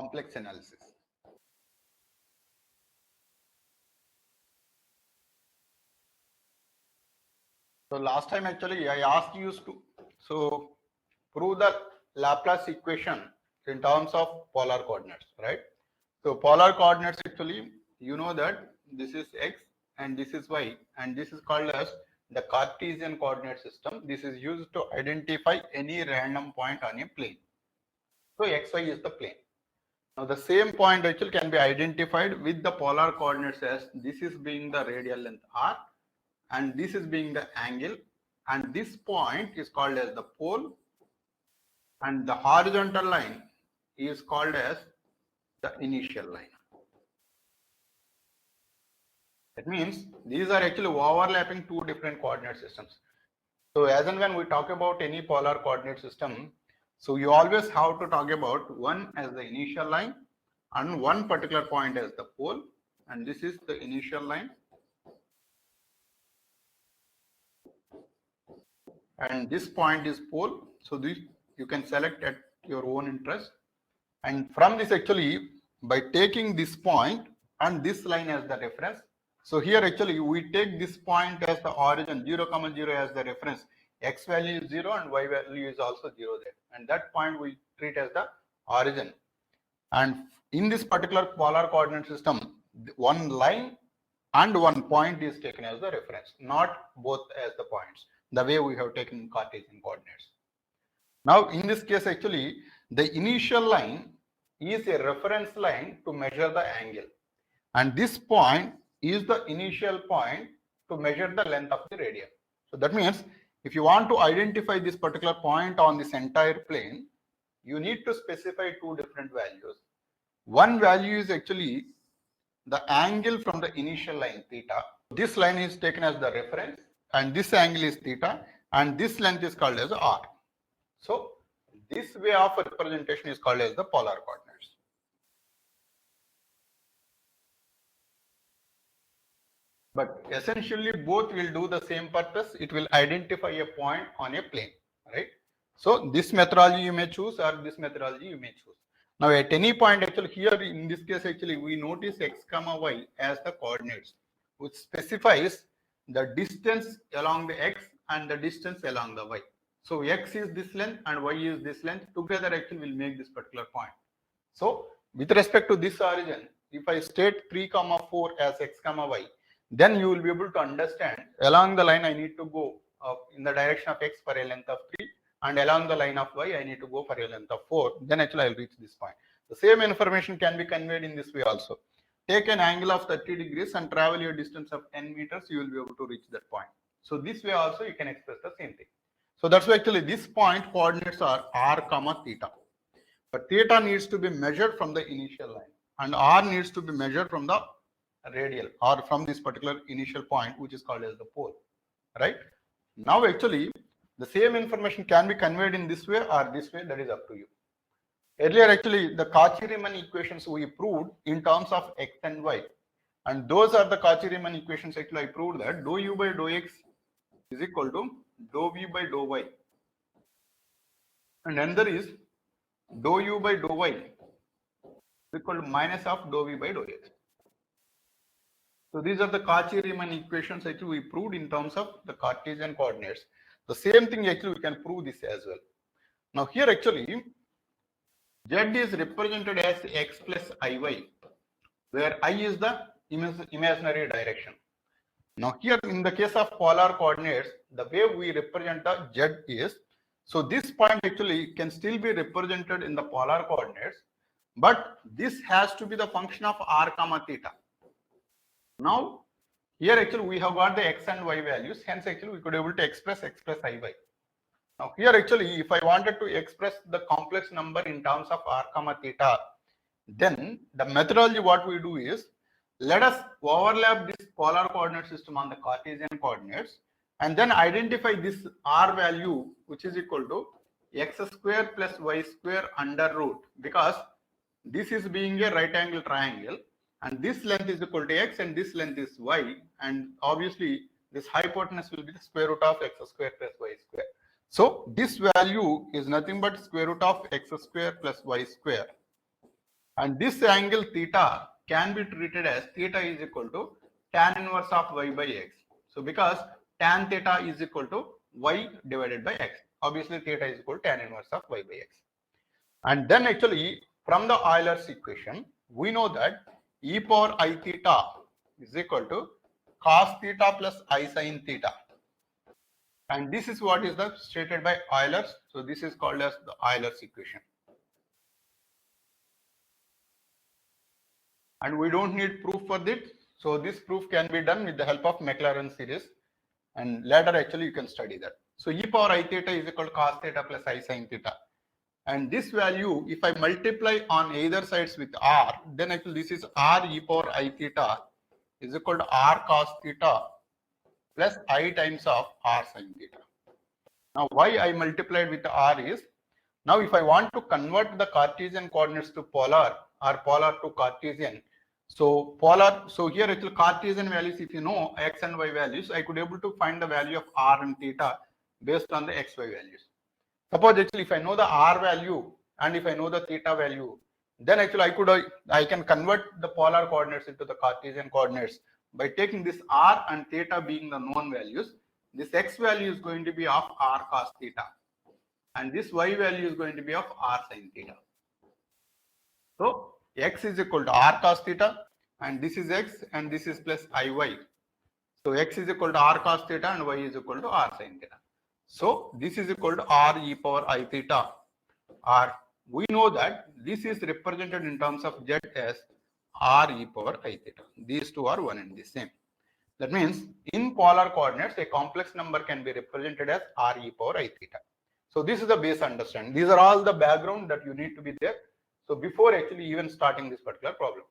complex analysis. So last time actually I asked you to prove the Laplace equation in terms of polar coordinates, right? So polar coordinates actually, you know that this is x and this is y, and this is called as the Cartesian coordinate system. This is used to identify any random point on a plane. So xy is the plane. Now the same point actually can be identified with the polar coordinates as this is being the radial length r and this is being the angle, and this point is called as the pole, and the horizontal line is called as the initial line. That means these are actually overlapping two different coordinate systems. So as and when we talk about any polar coordinate system, so you always have to talk about one as the initial line and one particular point as the pole, and this is the initial line and this point is pole. So this you can select at your own interest, and from this actually by taking this point and this line as the reference. So here actually we take this point as the origin 0, 0 as the reference. X value is 0 and y value is also 0 there, and that point we treat as the origin. And in this particular polar coordinate system, one line and one point is taken as the reference, not both as the points, the way we have taken Cartesian coordinates. Now in this case actually the initial line is a reference line to measure the angle, and this point is the initial point to measure the length of the radian. So that means if you want to identify this particular point on this entire plane, you need to specify two different values. One value is actually the angle from the initial line theta. This line is taken as the reference and this angle is theta and this length is called as r. So this way of representation is called as the polar coordinates. But essentially both will do the same purpose. It will identify a point on a plane, right? So this methodology you may choose or this methodology you may choose. Now at any point actually here in this case actually we notice x comma y as the coordinates, which specifies the distance along the x and the distance along the y. So x is this length and y is this length, together actually will make this particular point. So with respect to this origin, if I state 3, 4 as x comma y, then you will be able to understand along the line I need to go in the direction of x for a length of 3, and along the line of y I need to go for a length of 4. Then actually I will reach this point. The same information can be conveyed in this way also. Take an angle of 30 degrees and travel your distance of 10 meters, you will be able to reach that point. So this way also you can express the same thing. So that's why actually this point coordinates are r comma theta. But theta needs to be measured from the initial line and r needs to be measured from the radial or from this particular initial point, which is called as the pole, right? Now actually the same information can be conveyed in this way or this way, that is up to you. Earlier actually the Cauchy-Riemann equations we proved in terms of x and y, and those are the Cauchy-Riemann equations. Actually I proved that dou u by dou x is equal to dou v by dou y, and another is dou u by dou y is equal to minus of dou v by dou x. So these are the Cauchy-Riemann equations actually we proved in terms of the Cartesian coordinates. The same thing actually we can prove this as well. Now here actually z is represented as x plus iy, where I is the imaginary direction. Now here in the case of polar coordinates, the way we represent the z is, so this point actually can still be represented in the polar coordinates, but this has to be the function of r comma theta. Now here actually we have got the x and y values, hence actually we could able to express x plus iy. Now here actually if I wanted to express the complex number in terms of r comma theta, then the methodology what we do is, let us overlap this polar coordinate system on the Cartesian coordinates and then identify this r value, which is equal to x square plus y square under root, because this is being a right angle triangle and this length is equal to x and this length is y, and obviously this hypotenuse will be the square root of x square plus y square. So this value is nothing but square root of x square plus y square, And this angle theta can be treated as theta is equal to tan inverse of y by x. So because tan theta is equal to y divided by x. Obviously theta is equal to tan inverse of y by x. And then actually from the Euler's equation, we know that e power I theta is equal to cos theta plus I sin theta. And this is what is the stated by Euler's. So this is called as the Euler's equation. And we don't need proof for this. So this proof can be done with the help of Maclaurin series. And later actually you can study that. So e power I theta is equal to cos theta plus I sin theta. And this value, if I multiply on either sides with r, then actually this is r e power I theta is equal to r cos theta plus I times of r sin theta. Now why I multiplied with r is, now if I want to convert the Cartesian coordinates to polar or polar to Cartesian, so polar, so here actually Cartesian values, if you know x and y values, I could able to find the value of r and theta based on the xy values. Suppose actually if I know the r value and if I know the theta value, then actually I can convert the polar coordinates into the Cartesian coordinates by taking this r and theta being the known values. This x value is going to be of r cos theta and this y value is going to be of r sin theta. So x is equal to r cos theta and this is x and this is plus iy. So x is equal to r cos theta and y is equal to r sin theta. So this is equal to r e power I theta, or we know that this is represented in terms of z as r e power I theta. These two are one and the same. That means in polar coordinates, a complex number can be represented as r e power I theta. So this is the base understanding. These are all the background that you need to be there. So before actually even starting this particular problem.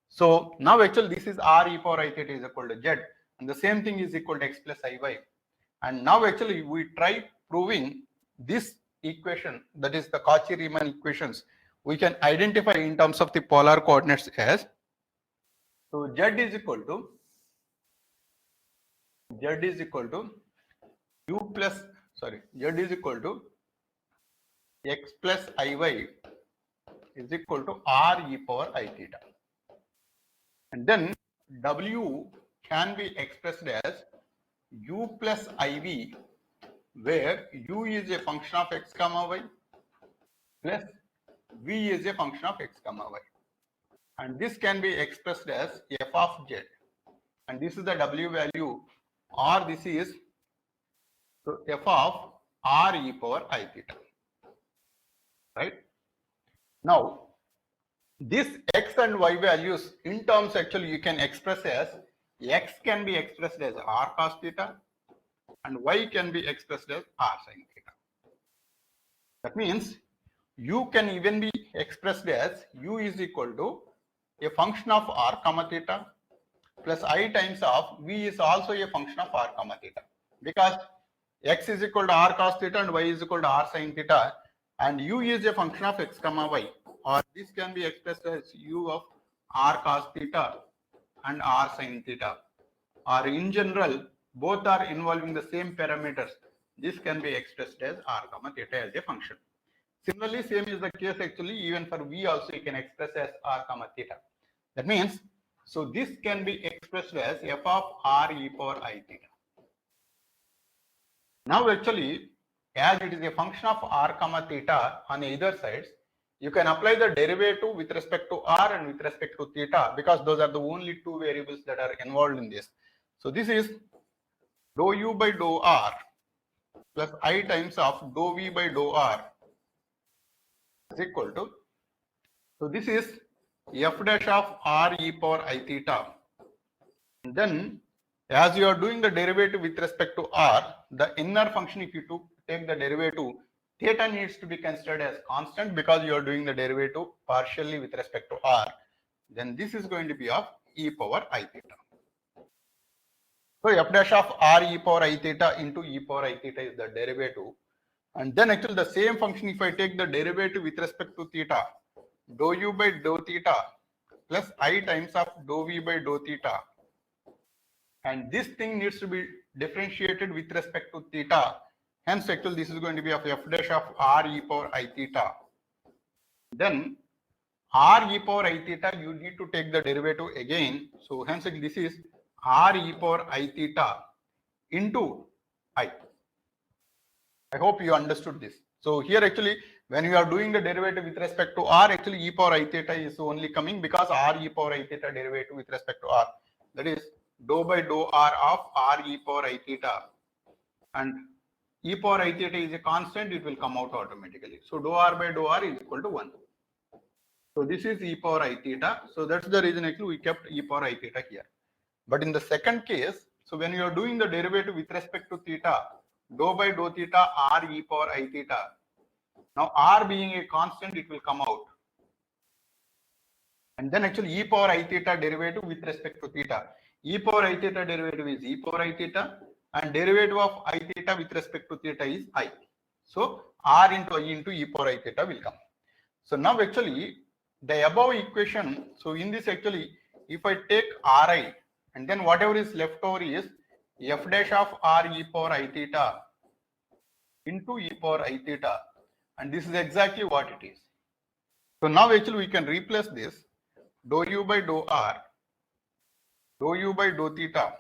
So now actually this is r e power I theta is equal to z, and the same thing is equal to x plus iy. And now actually we try proving this equation, that is the Cauchy-Riemann equations, we can identify in terms of the polar coordinates as, so z is equal to u plus, sorry, z is equal to x plus iy is equal to r e power I theta. And then w can be expressed as u plus iv, where u is a function of x comma y plus v is a function of x comma y. And this can be expressed as f of z. And this is the w value, or this is, so f of r e power I theta. Right? Now, this x and y values in terms actually you can express as, x can be expressed as r cos theta and y can be expressed as r sin theta. That means u can even be expressed as u is equal to a function of r comma theta plus I times of v is also a function of r comma theta, because x is equal to r cos theta and y is equal to r sin theta, and u is a function of x comma y, or this can be expressed as u of r cos theta and r sin theta, or in general both are involving the same parameters. This can be expressed as r comma theta as a function. Similarly, same is the case actually even for v also you can express as r comma theta. That means, so this can be expressed as f of r e power I theta. Now actually, as it is a function of r comma theta on either sides, you can apply the derivative with respect to r and with respect to theta, because those are the only two variables that are involved in this. So this is dou u by dou r plus I times of dou v by dou r is equal to, so this is f dash of r e power I theta. And then as you are doing the derivative with respect to r, the inner function, if you take the derivative, theta needs to be considered as constant because you are doing the derivative partially with respect to r. Then this is going to be of e power I theta. So f dash of r e power I theta into e power I theta is the derivative. And then actually the same function, if I take the derivative with respect to theta, dou u by dou theta plus I times of dou v by dou theta. And this thing needs to be differentiated with respect to theta. Hence, actually, this is going to be of f dash of r e power I theta. Then r e power I theta, you need to take the derivative again. So hence this is r e power I theta into I. I hope you understood this. So here actually, when you are doing the derivative with respect to r, actually e power I theta is only coming because r e power I theta derivative with respect to r. That is dou by dou r of r e power I theta, and e power I theta is a constant, it will come out automatically. So dou r by dou r is equal to 1. So this is e power I theta. So that's the reason actually we kept e power I theta here. But in the second case, so when you are doing the derivative with respect to theta, dou by dou theta r e power I theta. Now r being a constant, it will come out. And then actually e power I theta derivative with respect to theta. E power I theta derivative is e power I theta, and derivative of I theta with respect to theta is I. So r into I into e power I theta will come. So now actually the above equation, so in this actually, if I take Ri and then whatever is left over is f dash of r e power I theta into e power I theta, and this is exactly what it is. So now actually we can replace this dou u by dou r, dou u by dou theta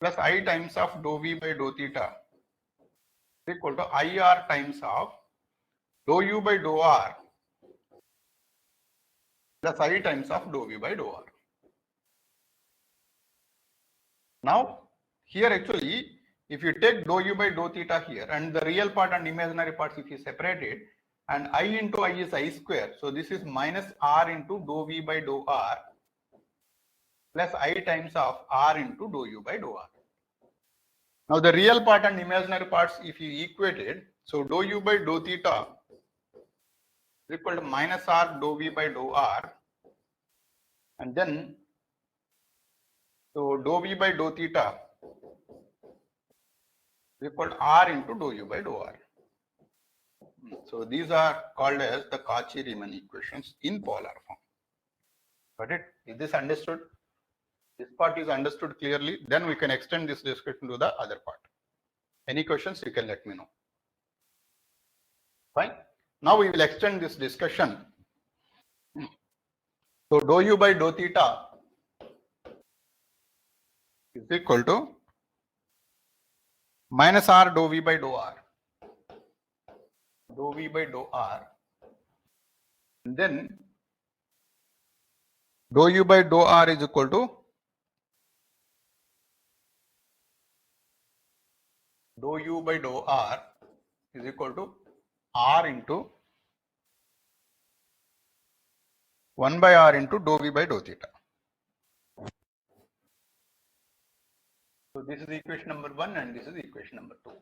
plus I times of dou v by dou theta is equal to IR times of dou u by dou r plus I times of dou v by dou r. Now here actually, if you take dou u by dou theta here and the real part and imaginary parts if you separate it, and I into I is I square, so this is minus r into dou v by dou r plus I times of r into dou u by dou r. Now the real part and imaginary parts if you equate it, so dou u by dou theta is equal to minus r dou v by dou r, and then so dou v by dou theta is equal to r into dou u by dou r. So these are called as the Cauchy-Riemann equations in polar form. Got it? Is this understood? This part is understood clearly. Then we can extend this discussion to the other part. Any questions, you can let me know. Fine. Now we will extend this discussion. So dou u by dou theta is equal to minus r dou v by dou r. Dou v by dou r. And then dou u by dou r is equal to dou u by dou r is equal to r into 1 by r into dou v by dou theta. So this is equation number 1 and this is equation number 2.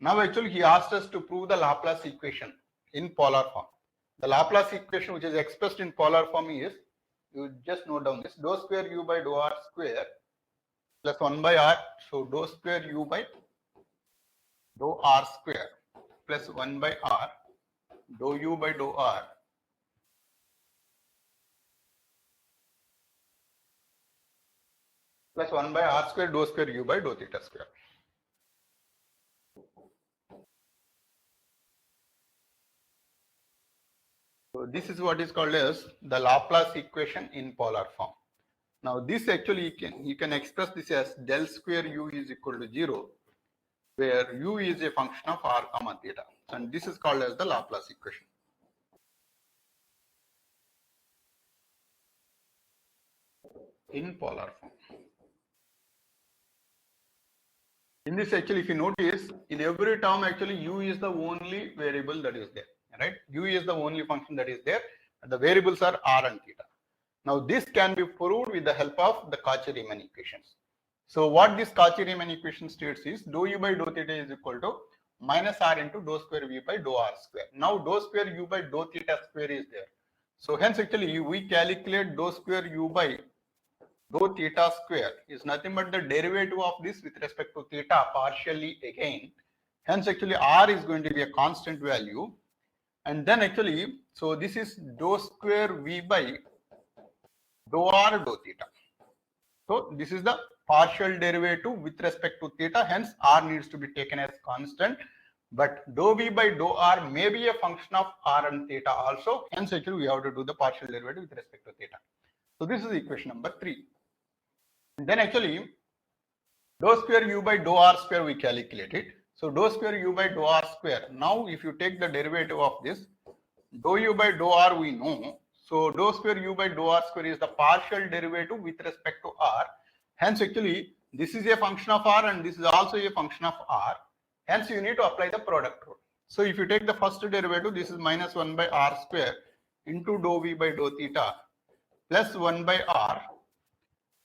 Now actually he asked us to prove the Laplace equation in polar form. The Laplace equation which is expressed in polar form is, you just note down this, dou square u by dou r square plus 1 by r. So dou square u by dou r square plus 1 by r dou u by dou r plus 1 by r square dou square u by dou theta square. So this is what is called as the Laplace equation in polar form. Now this actually you can express this as del square u is equal to 0, where u is a function of r comma theta, and this is called as the Laplace equation. In polar form. In this actually, if you notice, in every term actually u is the only variable that is there, right? U is the only function that is there, and the variables are r and theta. Now this can be proved with the help of the Cauchy-Riemann equations. So what this Cauchy-Riemann equation states is dou u by dou theta is equal to minus r into dou square v by dou r square. Now dou square u by dou theta square is there. So hence actually we calculate dou square u by dou theta square is nothing but the derivative of this with respect to theta partially again. Hence actually r is going to be a constant value, and then actually so this is dou square v by dou r dou theta. So this is the partial derivative with respect to theta, hence r needs to be taken as constant, but dou v by dou r may be a function of r and theta also. Hence, actually, we have to do the partial derivative with respect to theta. So this is equation number 3. And then actually, dou square u by dou r square we calculated. So dou square u by dou r square. Now, if you take the derivative of this, dou u by dou r we know. So dou square u by dou r square is the partial derivative with respect to r. Hence, actually, this is a function of r and this is also a function of r. Hence, you need to apply the product rule. So if you take the first derivative, this is minus 1 by r square into dou v by dou theta plus 1 by r,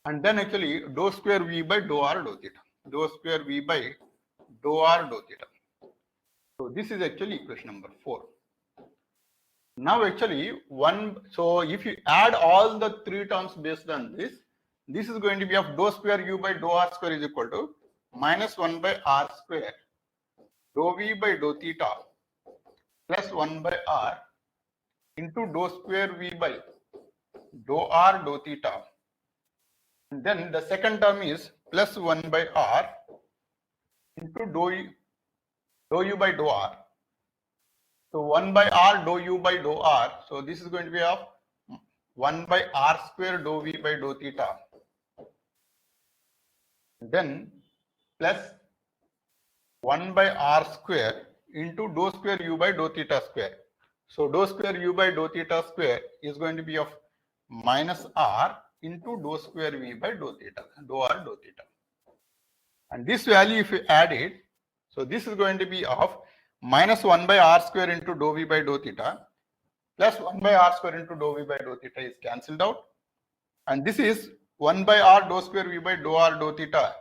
and then actually dou square v by dou r dou theta. Dou square v by dou r dou theta. So this is actually equation number 4. Now actually so if you add all the 3 terms based on this, this is going to be of dou square u by dou r square is equal to minus 1 by r square dou v by dou theta plus 1 by r into dou square v by dou r dou theta. And then the second term is plus 1 by r into dou u by dou r. So 1 by r dou u by dou r. So this is going to be of 1 by r square dou v by dou theta. Then plus 1 by r square into dou square u by dou theta square. So dou square u by dou theta square is going to be of minus r into dou square v by dou theta, dou r dou theta. And this value if you add it, so this is going to be of minus 1 by r square into dou v by dou theta plus 1 by r square into dou v by dou theta is cancelled out. And this is 1 by r dou square v by dou r dou theta.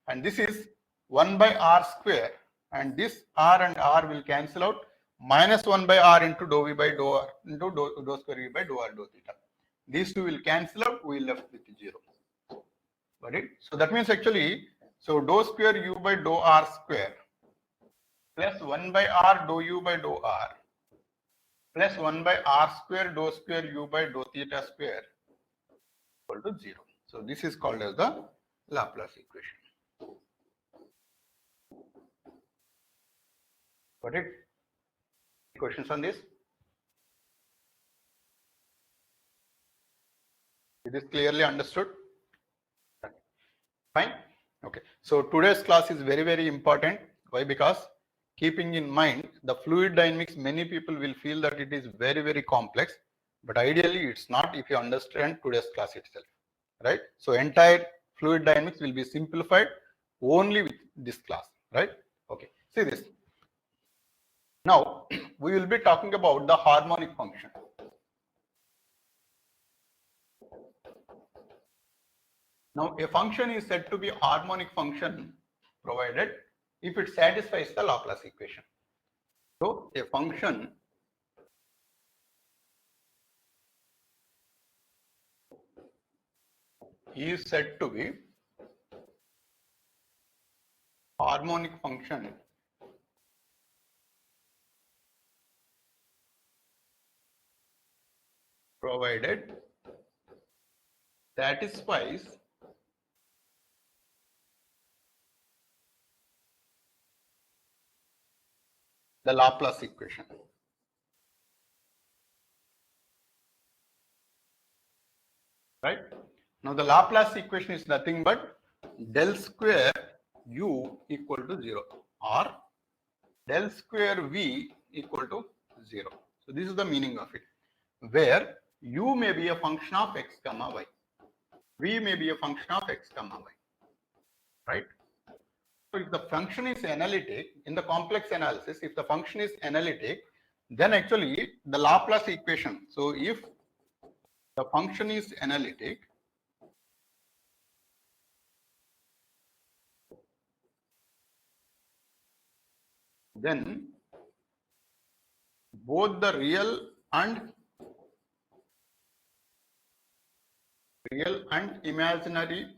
And this is 1 by r square. And this r and r will cancel out. Minus 1 by r into dou v by dou r into dou square v by dou r dou theta. These two will cancel out. We will left with 0. Got it? So that means actually, so dou square u by dou r square plus 1 by r dou u by dou r plus 1 by r square dou square u by dou theta square equal to 0. So this is called as the Laplace equation. Got it? Questions on this? It is clearly understood? Fine. Okay. So today's class is very, very important. Why? Because keeping in mind the fluid dynamics, many people will feel that it is very, very complex, but ideally it's not if you understand today's class itself, right? So entire fluid dynamics will be simplified only with this class, right? Okay. See this. Now we will be talking about the harmonic function. Now a function is said to be harmonic function provided if it satisfies the Laplace equation. So a function is said to be harmonic function provided satisfies the Laplace equation. Right? Now the Laplace equation is nothing but del square u equal to 0 or del square v equal to 0. So this is the meaning of it, where u may be a function of x comma y, v may be a function of x comma y, right? So if the function is analytic, in the complex analysis, if the function is analytic, then actually the Laplace equation, so if the function is analytic, then both the real and imaginary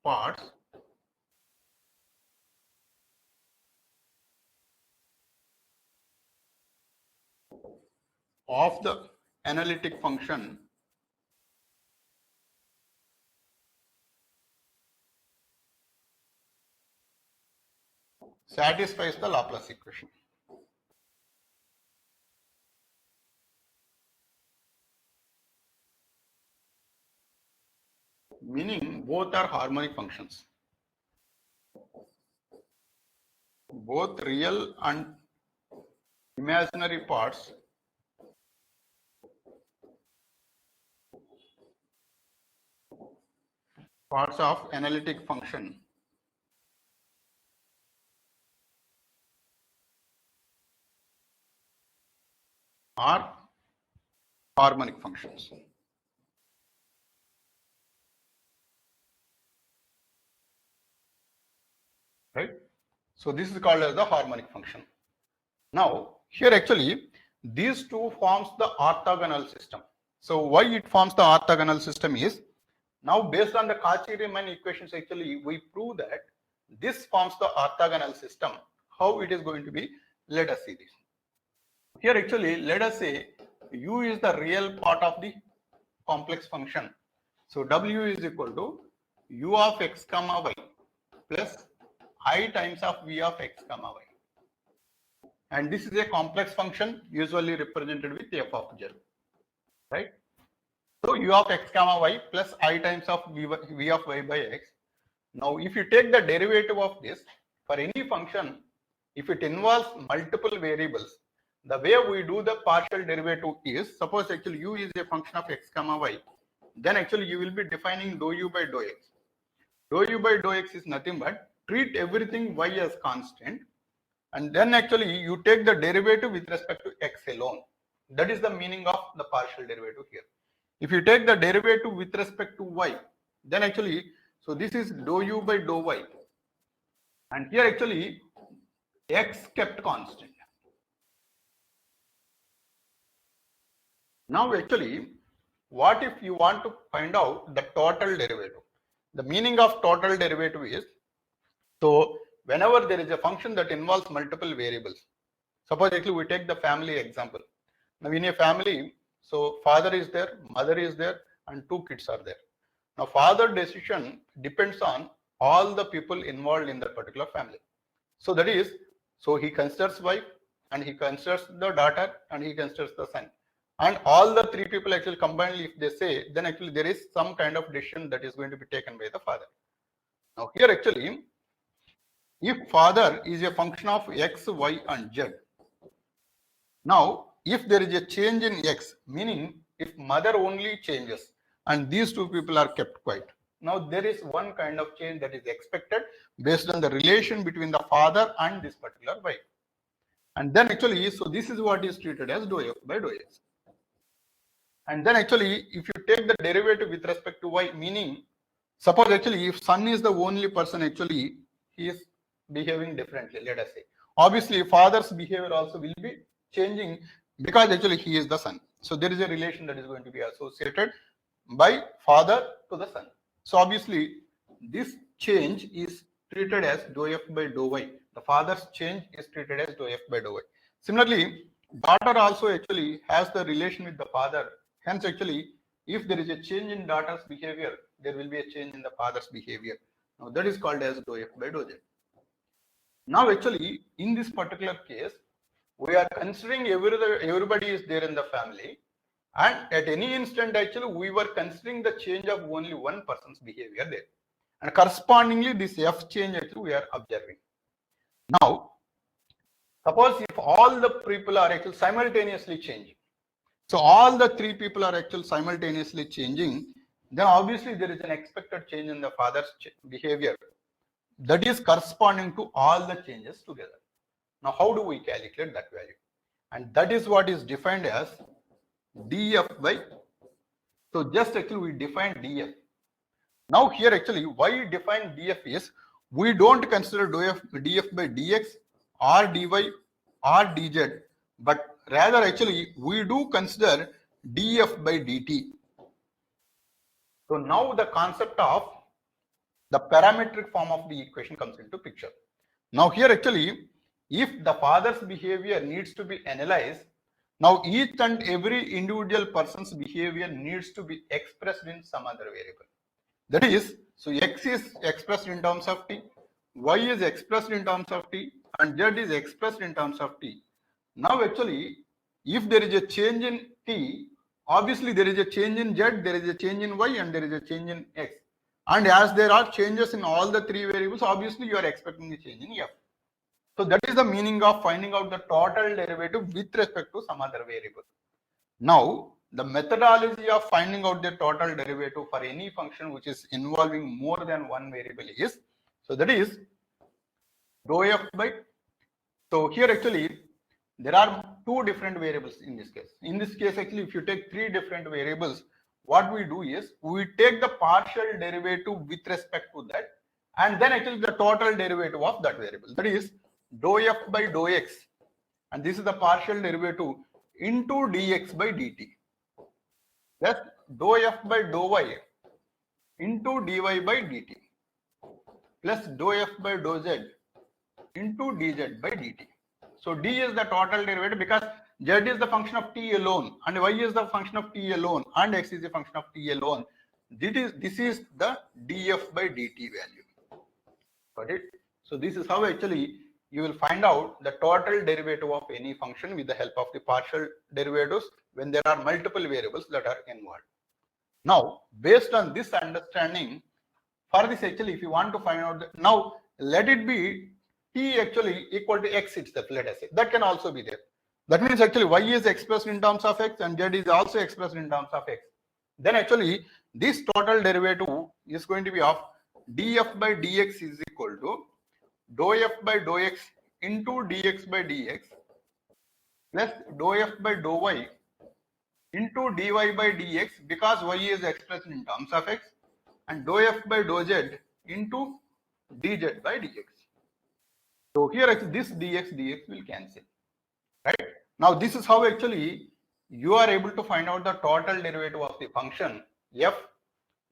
parts of the analytic function satisfies the Laplace equation. Meaning both are harmonic functions. Both real and imaginary parts of analytic function are harmonic functions. Right? So this is called as the harmonic function. Now here actually these two forms the orthogonal system. So why it forms the orthogonal system is, now based on the Cauchy-Riemann equations actually we prove that this forms the orthogonal system. How it is going to be? Let us see this. Here actually let us say u is the real part of the complex function. So w is equal to u of x comma y plus I times of v of x comma y. And this is a complex function usually represented with f of z. Right? So u of x comma y plus I times of v of y by x. Now if you take the derivative of this for any function, if it involves multiple variables, the way we do the partial derivative is, suppose actually u is a function of x comma y, then actually you will be defining dou u by dou x. Dou u by dou x is nothing but treat everything y as constant, and then actually you take the derivative with respect to x alone. That is the meaning of the partial derivative here. If you take the derivative with respect to y, then actually, so this is dou u by dou y, and here actually x kept constant. Now actually, what if you want to find out the total derivative? The meaning of total derivative is, so whenever there is a function that involves multiple variables, suppose actually we take the family example. Now in a family, so father is there, mother is there, and two kids are there. Now father decision depends on all the people involved in that particular family. So that is, so he considers wife, and he considers the daughter, and he considers the son. And all the three people actually combined, if they say, then actually there is some kind of decision that is going to be taken by the father. Now here actually, if father is a function of x, y, and z, now if there is a change in x, meaning if mother only changes and these two people are kept quiet, now there is one kind of change that is expected based on the relation between the father and this particular wife. And then actually, so this is what is treated as dou f by dou x. And then actually, if you take the derivative with respect to y, meaning, suppose actually if son is the only person, actually he is behaving differently, let us say. Obviously, father's behavior also will be changing because actually he is the son. So there is a relation that is going to be associated by father to the son. So obviously, this change is treated as dou f by dou y. The father's change is treated as dou f by dou y. Similarly, daughter also actually has the relation with the father. Hence, actually, if there is a change in daughter's behavior, there will be a change in the father's behavior. Now, that is called as dou f by dou z. Now, actually, in this particular case, we are considering everybody is there in the family, and at any instant, actually, we were considering the change of only one person's behavior there. And correspondingly, this f change actually we are observing. Now, suppose if all the people are actually simultaneously changing, so all the three people are actually simultaneously changing, then obviously there is an expected change in the father's behavior that is corresponding to all the changes together. Now, how do we calculate that value? And that is what is defined as df by, so just actually we define df. Now here actually why we define df is, we don't consider df by dx or dy or dz, but rather actually we do consider df by dt. So now the concept of the parametric form of the equation comes into picture. Now here actually, if the father's behavior needs to be analyzed, now each and every individual person's behavior needs to be expressed in some other variable. That is, so x is expressed in terms of t, y is expressed in terms of t, and z is expressed in terms of t. Now actually, if there is a change in t, obviously there is a change in z, there is a change in y, and there is a change in x. And as there are changes in all the three variables, obviously you are expecting a change in f. So that is the meaning of finding out the total derivative with respect to some other variable. Now, the methodology of finding out the total derivative for any function which is involving more than one variable is, so that is dou f by, so here actually there are two different variables in this case. In this case actually if you take three different variables, what we do is we take the partial derivative with respect to that and then actually the total derivative of that variable. That is dou f by dou x, and this is the partial derivative into dx by dt, plus dou f by dou y into dy by dt, plus dou f by dou z into dz by dt. So d is the total derivative because z is the function of t alone and y is the function of t alone and x is the function of t alone. This is the df by dt value. Got it? So this is how actually you will find out the total derivative of any function with the help of the partial derivatives when there are multiple variables that are involved. Now, based on this understanding, for this actually if you want to find out now let it be t actually equal to x itself, let us say. That can also be there. That means actually y is expressed in terms of x and z is also expressed in terms of x. Then actually this total derivative is going to be of df by dx is equal to dou f by dou x into dx by dx plus dou f by dou y into dy by dx because y is expressed in terms of x, and dou f by dou z into dz by dx. So here this dx will cancel, right? Now this is how actually you are able to find out the total derivative of the function f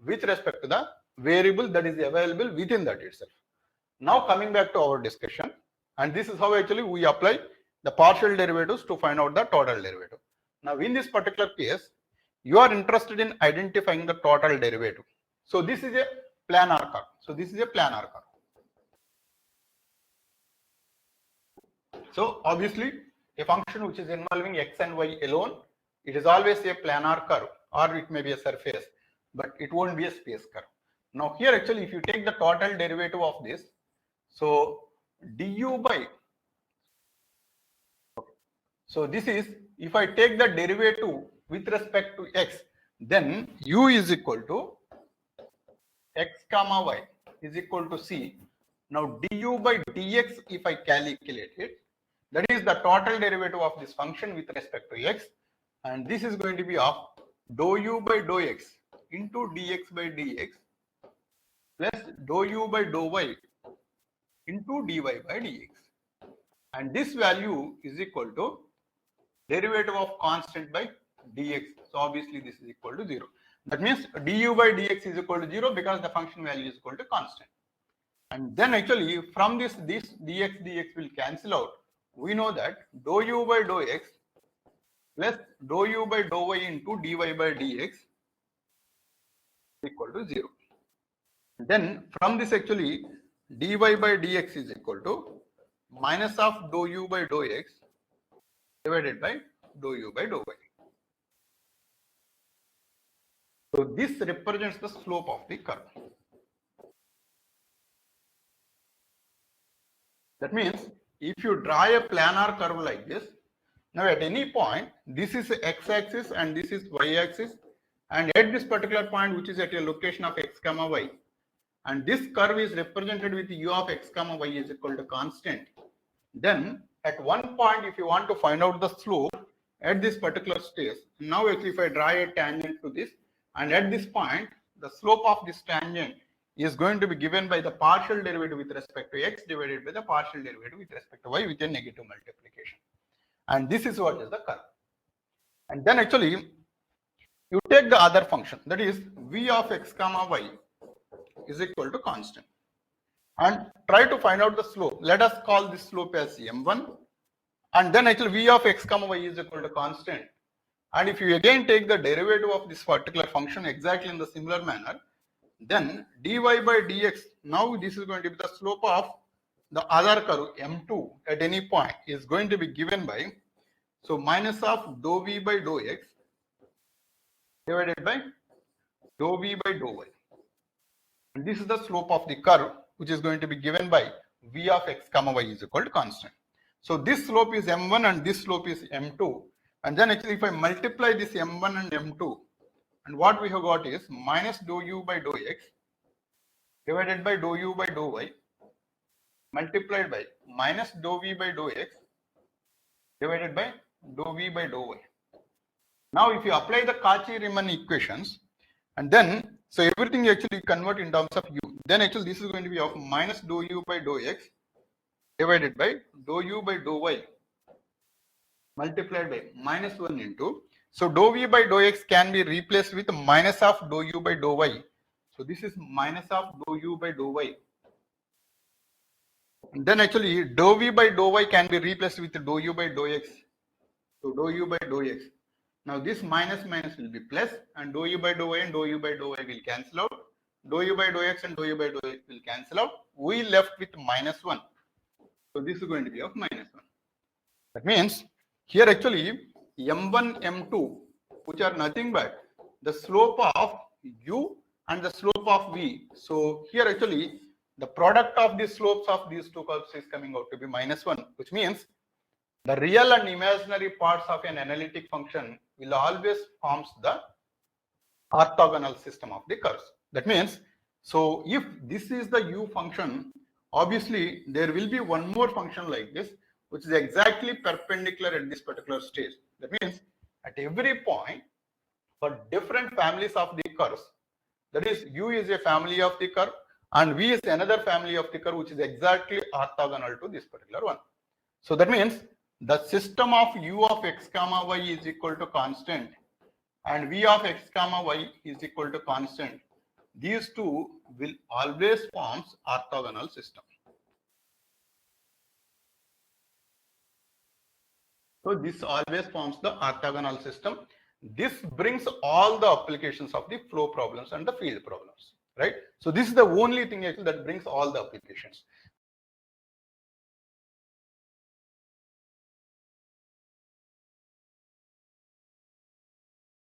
with respect to the variable that is available within that itself. Now coming back to our discussion, and this is how actually we apply the partial derivatives to find out the total derivative. Now in this particular case, you are interested in identifying the total derivative. So this is a planar curve. So this is a planar curve. So obviously a function which is involving x and y alone, it is always a planar curve or it may be a surface, but it won't be a space curve. Now here actually if you take the total derivative of this, so du by, so this is if I take the derivative with respect to x, then u is equal to x comma y is equal to c. Now du by dx if I calculate it, that is the total derivative of this function with respect to x, and this is going to be of dou u by dou x into dx by dx plus dou u by dou y into dy by dx, and this value is equal to derivative of constant by dx. So obviously this is equal to 0. That means du by dx is equal to 0 because the function value is equal to constant. And then actually from this dx will cancel out. We know that dou u by dou x plus dou u by dou y into dy by dx is equal to 0. Then from this actually dy by dx is equal to minus of dou u by dou x divided by dou u by dou y. So this represents the slope of the curve. That means if you draw a planar curve like this, now at any point, this is x-axis and this is y-axis, and at this particular point, which is at a location of x comma y, and this curve is represented with u of x comma y is equal to constant, then at one point, if you want to find out the slope at this particular stage, now actually if I draw a tangent to this, and at this point, the slope of this tangent is going to be given by the partial derivative with respect to x divided by the partial derivative with respect to y with a negative multiplication. And this is what is the curve. And then actually, you take the other function, that is v of x comma y is equal to constant, and try to find out the slope. Let us call this slope as m1, and then actually v of x comma y is equal to constant. And if you again take the derivative of this particular function exactly in the similar manner, then dy by dx, now this is going to be the slope of the other curve M2 at any point is going to be given by, so minus of dou v by dou x divided by dou v by dou y. And this is the slope of the curve, which is going to be given by v of x comma y is equal to constant. So this slope is m1 and this slope is m2. And then actually if I multiply this m1 and m2, and what we have got is minus dou u by dou x divided by dou u by dou y multiplied by minus dou v by dou x divided by dou v by dou y. Now if you apply the Cauchy-Riemann equations, and then so everything actually convert in terms of u, then actually this is going to be of minus dou u by dou x divided by dou u by dou y multiplied by minus 1 into, so dou v by dou x can be replaced with minus of dou u by dou y. So this is minus of dou u by dou y. And then actually dou v by dou y can be replaced with dou u by dou x. So dou u by dou x. Now this minus minus will be plus, and dou u by dou y and dou u by dou y will cancel out. Dou u by dou x and dou u by dou y will cancel out. We left with minus 1. So this is going to be of minus 1. That means here actually m1, m2, which are nothing but the slope of u and the slope of v. So here actually the product of the slopes of these two curves is coming out to be minus 1, which means the real and imaginary parts of an analytic function will always forms the orthogonal system of the curves. That means, so if this is the u function, obviously there will be one more function like this, which is exactly perpendicular at this particular stage. That means at every point for different families of the curves, that is u is a family of the curve and v is another family of the curve, which is exactly orthogonal to this particular one. So that means the system of u of x comma y is equal to constant and v of x comma y is equal to constant. These two will always forms orthogonal system. So this always forms the orthogonal system. This brings all the applications of the flow problems and the field problems, right? So this is the only thing actually that brings all the applications.